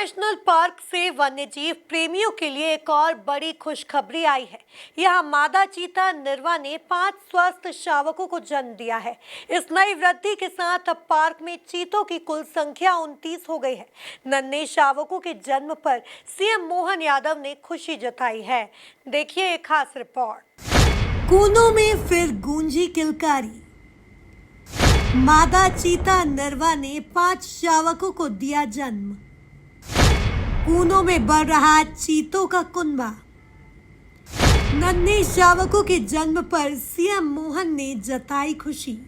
National park से वन्यजीव प्रेमियों के लिए एक और बड़ी खुशखबरी आई है। यहाँ मादा चीता निर्वा ने 5 स्वस्थ शावकों को जन्म दिया है। इस नई वृद्धि के साथ अब पार्क में चीतों की कुल संख्या 29 हो गई है। नन्हे शावकों के जन्म पर सीएम मोहन यादव ने खुशी जताई है। देखिए एक खास रिपोर्ट। कूनों में फिर गूंजी किलकारी। मादा चीता निर्वा ने 5 शावकों को दिया जन्म। कूनों में बढ़ रहा चीतों का कुनबा। नन्हे शावकों के जन्म पर सीएम मोहन ने जताई खुशी।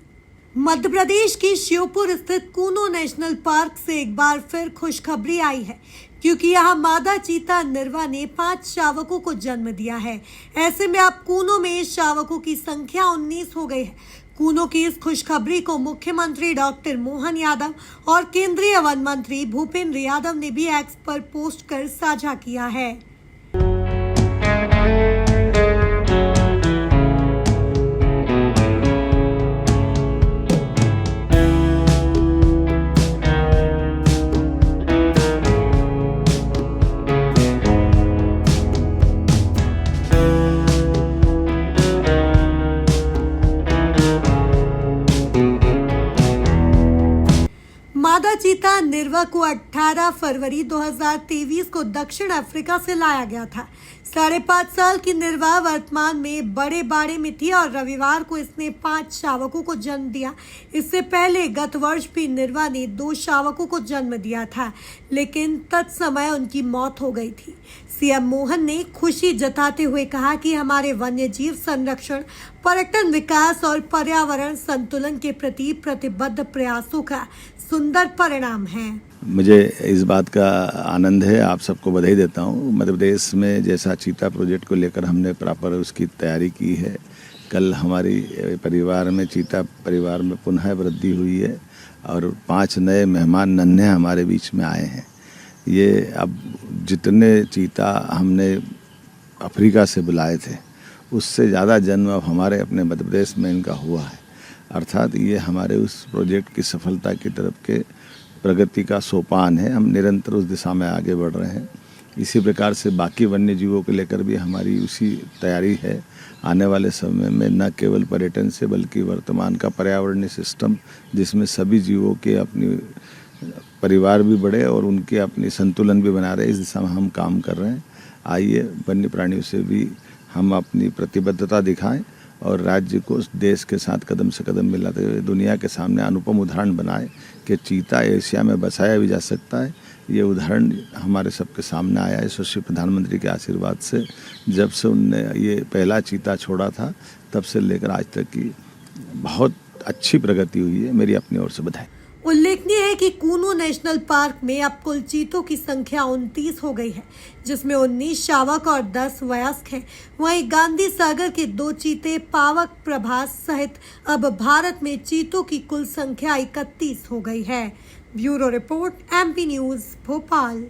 मध्य प्रदेश के श्योपुर स्थित कूनो नेशनल पार्क से एक बार फिर खुशखबरी आई है, क्योंकि यहाँ मादा चीता निर्वा ने 5 शावकों को जन्म दिया है। ऐसे में अब कूनो में शावकों की संख्या 19 हो गई है। कूनो की इस खुशखबरी को मुख्यमंत्री डॉक्टर मोहन यादव और केंद्रीय वन मंत्री भूपेंद्र यादव ने भी एक्स पर पोस्ट कर साझा किया है। मादा चीता निर्वा को 18 फरवरी 2023 को दक्षिण अफ्रीका से लाया गया था। 5.5 साल की निर्वा वर्तमान में बड़े बाड़े में थी और रविवार को इसने 5 शावकों को जन्म दिया। इससे पहले गत वर्ष भी निर्वा ने 2 शावकों को जन्म दिया था, लेकिन तत्समय उनकी मौत हो गई थी। सीएम मोहन ने खुशी जताते हुए कहा कि हमारे वन्यजीव संरक्षण, पर्यटन विकास और पर्यावरण संतुलन के प्रति प्रतिबद्ध प्रयासों का सुंदर परिणाम है। मुझे इस बात का आनंद है, आप सबको बधाई देता हूँ। मध्य प्रदेश में जैसा चीता प्रोजेक्ट को लेकर हमने प्रॉपर उसकी तैयारी की है। कल हमारी परिवार में चीता परिवार में पुनः वृद्धि हुई है और 5 नए मेहमान नन्हे हमारे बीच में आए हैं। ये अब जितने चीता हमने अफ्रीका से बुलाए थे उससे ज़्यादा जन्म अब हमारे अपने मध्य प्रदेश में इनका हुआ है। अर्थात ये हमारे उस प्रोजेक्ट की सफलता की तरफ के प्रगति का सोपान है। हम निरंतर उस दिशा में आगे बढ़ रहे हैं। इसी प्रकार से बाकी वन्य जीवों को लेकर भी हमारी उसी तैयारी है। आने वाले समय में न केवल पर्यटन से बल्कि वर्तमान का पर्यावरणीय सिस्टम जिसमें सभी जीवों के अपनी परिवार भी बढ़े और उनके अपनी संतुलन भी बना रहे, इस दिशा में हम काम कर रहे हैं। आइए वन्य प्राणियों से भी हम अपनी प्रतिबद्धता दिखाएं और राज्य को देश के साथ कदम से कदम मिलाते हुए दुनिया के सामने अनुपम उदाहरण बनाए कि चीता एशिया में बसाया भी जा सकता है। ये उदाहरण हमारे सबके सामने आया है यशस्वी प्रधानमंत्री के आशीर्वाद से। जब से उनने ये पहला चीता छोड़ा था तब से लेकर आज तक की बहुत अच्छी प्रगति हुई है। मेरी अपनी ओर से बधाई। उल्लेखनीय है कि कूनो नेशनल पार्क में अब कुल चीतों की संख्या 29 हो गई है, जिसमें 19 शावक और 10 वयस्क हैं। वहीं गांधी सागर के 2 चीते पावक प्रभास सहित अब भारत में चीतों की कुल संख्या 31 हो गई है। Bureau report, MP news, Bhopal.